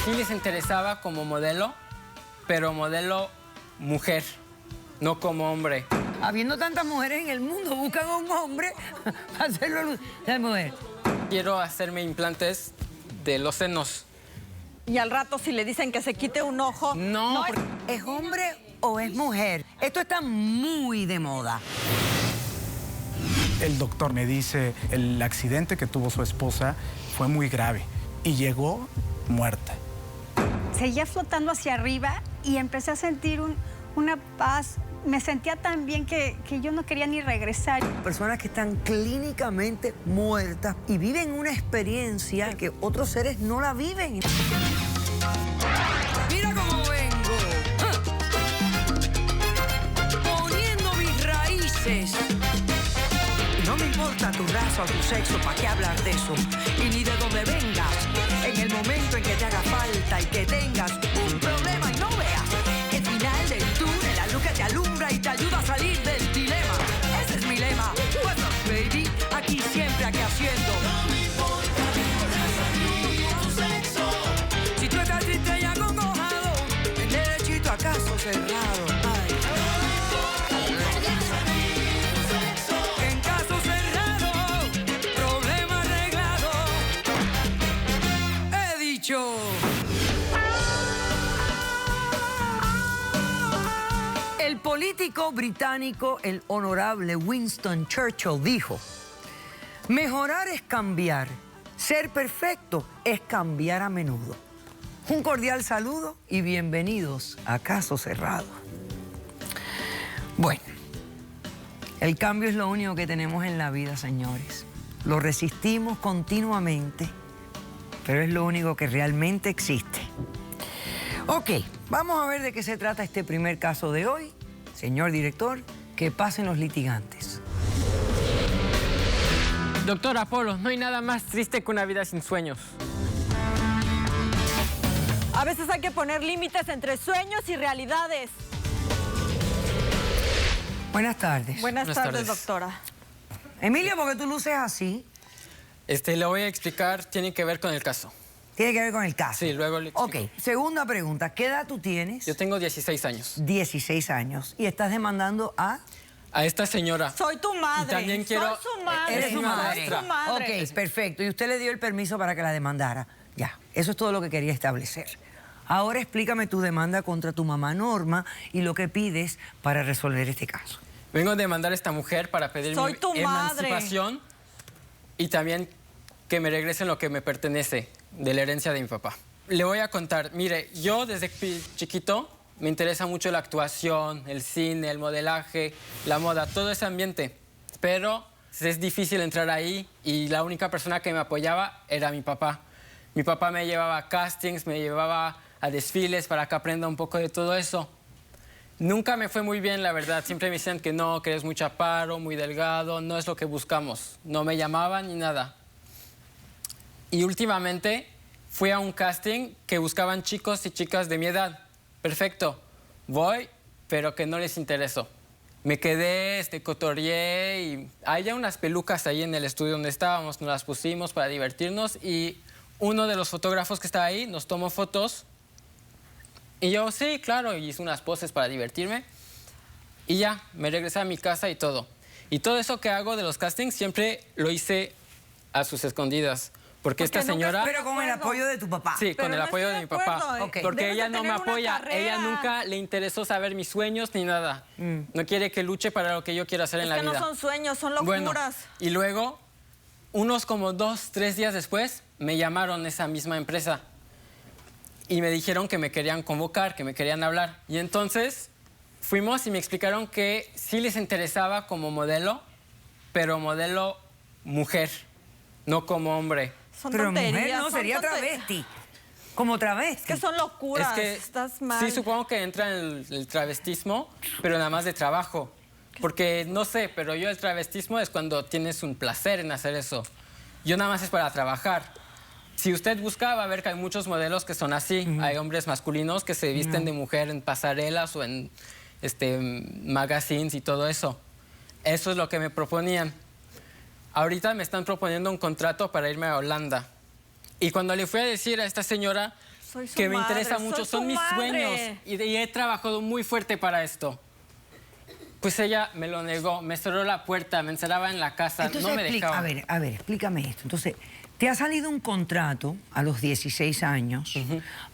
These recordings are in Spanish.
Sí les interesaba como modelo, pero modelo mujer, no como hombre. Habiendo tantas mujeres en el mundo, buscan a un hombre para hacerlo la mujer. Quiero hacerme implantes de los senos. Y al rato si le dicen que se quite un ojo... No, ¿Es hombre o es mujer? Esto está muy de moda. El doctor me dice, el accidente que tuvo su esposa fue muy grave y llegó muerta. Seguía flotando hacia arriba y empecé a sentir una paz. Me sentía tan bien que yo no quería ni regresar. Personas que están clínicamente muertas y viven una experiencia que otros seres no la viven. Mira cómo vengo. Poniendo mis raíces. No me importa tu raza o tu sexo, ¿para qué hablar de eso? Y ni de dónde vengas. En el momento en que te haga falta y que tengas un problema y no veas el final del túnel, la luz que te alumbra y te ayuda a salir del dilema. Ese es mi lema. What's up, baby? Aquí siempre, aquí haciendo. No me importa tu sexo. Si tú estás triste y acongojado, el derechito acaso cerrado. Ay. En caso cerrado, problema arreglado. He dicho. El político británico, el honorable Winston Churchill, dijo: mejorar es cambiar, ser perfecto es cambiar a menudo. Un cordial saludo y bienvenidos a Caso Cerrado. Bueno, el cambio es lo único que tenemos en la vida, señores. Lo resistimos continuamente, pero es lo único que realmente existe. Ok, vamos a ver de qué se trata este primer caso de hoy. Señor director, que pasen los litigantes. Doctor Apolo, no hay nada más triste que una vida sin sueños. A veces hay que poner límites entre sueños y realidades. Buenas tardes. Buenas tardes, doctora. Emilio, ¿por qué tú luces así? Le voy a explicar, tiene que ver con el caso. Tiene que ver con el caso. Sí, luego le explico. Ok, segunda pregunta. ¿Qué edad tú tienes? Yo tengo 16 años. 16 años. ¿Y estás demandando a...? A esta señora. Soy tu madre. Y también quiero... Soy su madre. Eres su madre. Soy su madre. Ok, perfecto. Y usted le dio el permiso para que la demandara. Ya, eso es todo lo que quería establecer. Ahora explícame tu demanda contra tu mamá Norma y lo que pides para resolver este caso. Vengo a demandar a esta mujer para pedir Soy mi tu madre. emancipación y también que me regresen lo que me pertenece de la herencia de mi papá. Le voy a contar, mire, yo desde chiquito me interesa mucho la actuación, el cine, el modelaje, la moda, todo ese ambiente. Pero es difícil entrar ahí y la única persona que me apoyaba era mi papá. Mi papá me llevaba a castings, me llevaba a desfiles para que aprenda un poco de todo eso. Nunca me fue muy bien, la verdad. Siempre me decían que no, que eres muy chaparro, muy delgado, no es lo que buscamos. No me llamaban ni nada. Y últimamente fui a un casting que buscaban chicos y chicas de mi edad. Perfecto, voy, pero que no les interesó. Me quedé, cotorreé y había unas pelucas ahí en el estudio donde estábamos, nos las pusimos para divertirnos y uno de los fotógrafos que estaba ahí nos tomó fotos y yo, sí, claro, y hice unas poses para divertirme y ya, me regresé a mi casa y todo. Y todo eso que hago de los castings siempre lo hice a sus escondidas. Porque esta señora... Pero con el apoyo de tu papá. Sí, con el apoyo de mi papá. Okay. Porque ella no me apoya. Ella nunca le interesó saber mis sueños ni nada. No quiere que luche para lo que yo quiero hacer en la vida. Es que no son sueños, son locuras. Bueno, y luego, unos como 2, 3 días después, me llamaron esa misma empresa. Y me dijeron que me querían convocar, que me querían hablar. Y entonces fuimos y me explicaron que sí les interesaba como modelo, pero modelo mujer, no como hombre. Son Pero tonterías. mujer no, son sería travesti. Como travesti. Es que son locuras. Es que estás mal. sí, supongo que entra en el travestismo, pero nada más de trabajo. Porque no sé, pero yo el travestismo es cuando tienes un placer en hacer eso. Yo nada más es para trabajar. Si usted busca, va a ver que hay muchos modelos que son así. Hay hombres masculinos que se visten de mujer en pasarelas o en magazines y todo eso. Eso es lo que me proponían. Ahorita me están proponiendo un contrato para irme a Holanda. Y cuando le fui a decir a esta señora, Soy su que me madre, interesa soy mucho, su son mis madre. sueños y he trabajado muy fuerte para esto. Pues ella me lo negó, me cerró la puerta, me encerraba en la casa, Entonces, no me dejaba. a ver, explícame esto. Entonces, te ha salido un contrato a los 16 años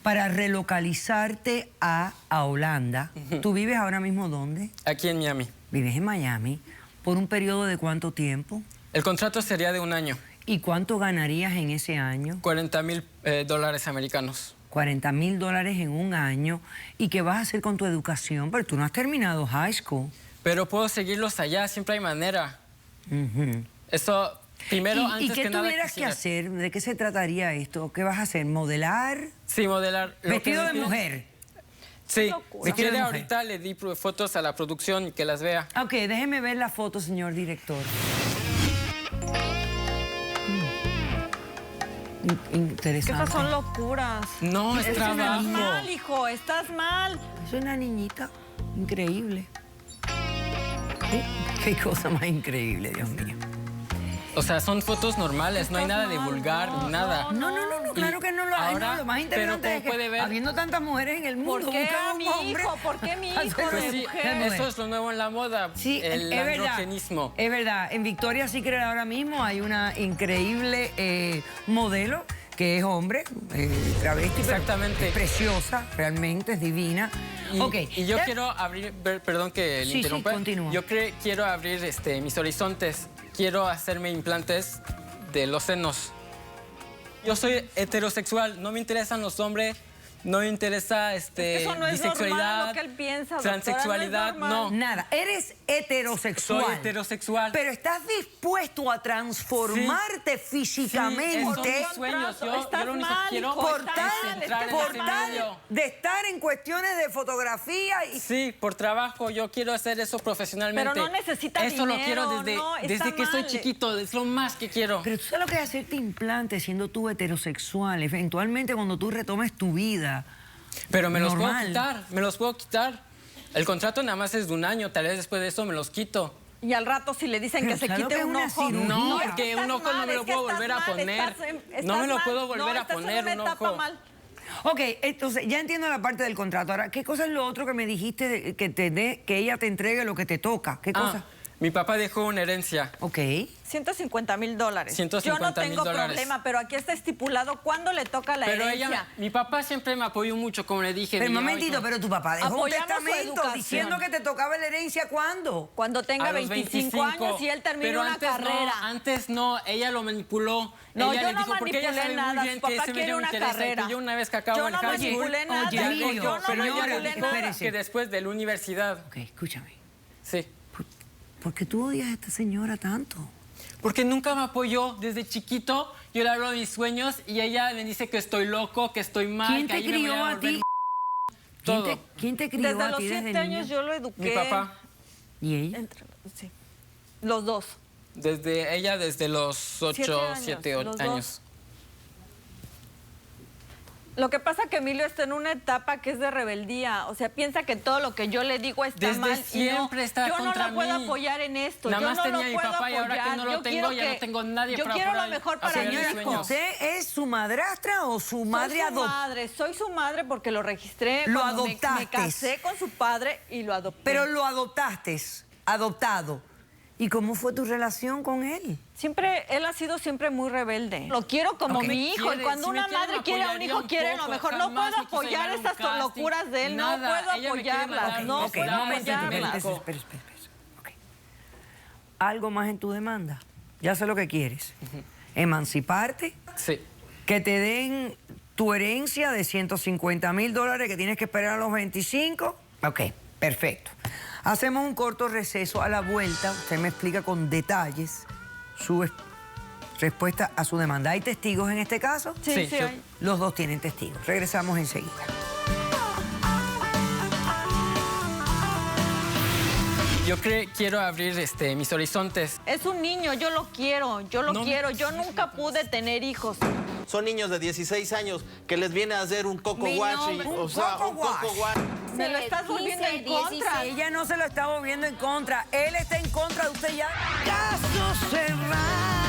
para relocalizarte a Holanda. ¿Tú vives ahora mismo dónde? Aquí en Miami. Vives en Miami. ¿Por un periodo de cuánto tiempo? El contrato sería de 1 año. ¿Y cuánto ganarías en ese año? $40,000 americanos. $40,000 en un año. ¿Y qué vas a hacer con tu educación? Pero tú no has terminado high school. Pero puedo seguirlos allá, siempre hay manera. Eso, primero, ¿Y antes qué que nada tuvieras que quisiera- hacer? ¿De qué se trataría esto? ¿Qué vas a hacer? ¿Modelar? Sí, modelar. Lo ¿Vestido que de me piden- mujer? Sí, locura. si Vestido de quiere mujer. ahorita le di fotos a la producción y que las vea. Ok, déjeme ver la foto, señor director. Interesante. Esas son locuras. No, es Estás trabajo. mal, hijo, estás mal. Es una niñita increíble. ¿Sí? Qué cosa más increíble, Dios mío. O sea, son fotos normales, no hay nada de mal, vulgar, no, ni nada. No, claro que no lo hay. ahora, No, lo más pero interesante como es que puede ver- habiendo tantas mujeres en el mundo, ¿Por qué buscan a un mi hombre. hijo? ¿Por qué mi hijo Hacer- Pues de sí, mujer? eso es lo nuevo en la moda, Sí, el es verdad. androgenismo. Es verdad. En Victoria's Secret ahora mismo hay una increíble modelo que es hombre, travesti. pero Exactamente. es preciosa, realmente, es divina. Y, Ok. y yo quiero abrir, perdón que le Sí, interrumpa. continúa. Yo quiero abrir mis horizontes. Quiero hacerme implantes de los senos. Yo soy heterosexual, no me interesan los hombres, no me interesa eso no es bisexualidad, normal lo que él piensa, doctora, transexualidad, no es normal. no. Nada, eres heterosexual. Soy heterosexual. Pero estás dispuesto a transformarte físicamente Sí, esos son mis sueños. Yo Estás lo único que mal, quiero hijo, por estás tal, mal, entrar en por ese tal medio. de estar en cuestiones de fotografía y Sí, por trabajo, yo quiero hacer eso profesionalmente. Pero no necesitas Eso lo dinero, quiero no, está desde que soy mal. chiquito, es lo más que quiero. Pero tú sabes lo que es hacerte implante siendo tú heterosexual. Eventualmente cuando tú retomes tu vida. Pero me los puedo normal. quitar, me los puedo quitar. El contrato nada más es de 1 año, tal vez después de eso me los quito. Y al rato si le dicen Pero que se claro quite que es un una ojo. cirugía. No, es porque que estás un ojo no mal, me lo es que puedo estás volver a mal, poner. estás No me lo mal. puedo volver a estás poner, en una un etapa ojo. mal. Ok, entonces ya entiendo la parte del contrato. Ahora, ¿qué cosa es lo otro que me dijiste que ella te entregue lo que te toca? ¿Qué cosa? Mi papá dejó una herencia. Ok. $150,000. Yo no tengo $150,000. problema, pero aquí está estipulado cuándo le toca la Pero herencia. mi papá siempre me apoyó mucho, como le dije. Pero un mi mamá momentito, dijo, pero tu papá dejó un Apoyamos su testamento educación. diciendo que te tocaba la herencia ¿cuándo? Cuando tenga a los 25 años y él termine pero una antes carrera. No, antes no, ella lo manipuló. No, ella yo le no dijo, porque ella manipulé sabe nada, muy bien su que papá ese quiere me una interesa. carrera. Y yo una vez que acabo Yo en no high school, manipulé nada, oye, ya Emilio, dijo, yo no pero ella manipulé le dijo nada. Espérese. que después de la universidad. Ok, escúchame. Sí. ¿Por qué tú odias a esta señora tanto? Porque nunca me apoyó desde chiquito. Yo le hablo de mis sueños y ella me dice que estoy loco, que estoy mal, ¿Quién que te ahí me voy crió a volver ti? todo. ¿Quién te crió Desde a los ti desde 7 años niño? yo lo eduqué. Mi papá. ¿Y ella? Sí. Los dos. Desde los 7 7 los dos. años. Lo que pasa que Emilio está en una etapa que es de rebeldía. O sea, piensa que todo lo que yo le digo está Desde mal. siempre y no, está yo contra no lo puedo mí. apoyar en esto. Nada yo más no tenía lo a mi puedo papá y ahora que apoyar. no lo Yo tengo, quiero ya no tengo nadie Yo para quiero lo apoyar- mejor para apoyar mi mis hijo. sueños. ¿Usted es su madrastra o su madre Soy su adoptada? madre, soy su madre porque lo registré. Lo cuando adoptaste. Me casé con su padre y lo adopté. Pero lo adoptaste, adoptado. ¿Y cómo fue tu relación con él? Siempre, él ha sido siempre muy rebelde. Lo quiero como Ok. mi hijo. Y cuando Si me una quiere, madre me quiere a un apoyaría hijo, un quiere lo poco. mejor. No Jamás puedo me quiso apoyar llevar a un estas casting, locuras de él. nada. No puedo Ella me quiere apoyarlas. mandar No un puedo un momentito, apoyarlas. espera. Ok. ¿Algo más en tu demanda? Ya sé lo que quieres. Emanciparte, Sí. que te den tu herencia de $150,000 que tienes que esperar a los 25. Ok, perfecto. Hacemos un corto receso. A la vuelta, usted me explica con detalles su respuesta a su demanda. ¿Hay testigos en este caso? Sí, Sí, hay. Los dos tienen testigos. Regresamos enseguida. Yo quiero abrir mis horizontes. Es un niño, yo lo quiero, No, quiero. Yo nunca pude tener hijos. Son niños de 16 años que les viene a hacer un coco Mi wash. nombre- un coco wash. Me lo estás volviendo en contra. Ella no se lo está volviendo en contra. Él está en contra de usted ya. Caso cerrado.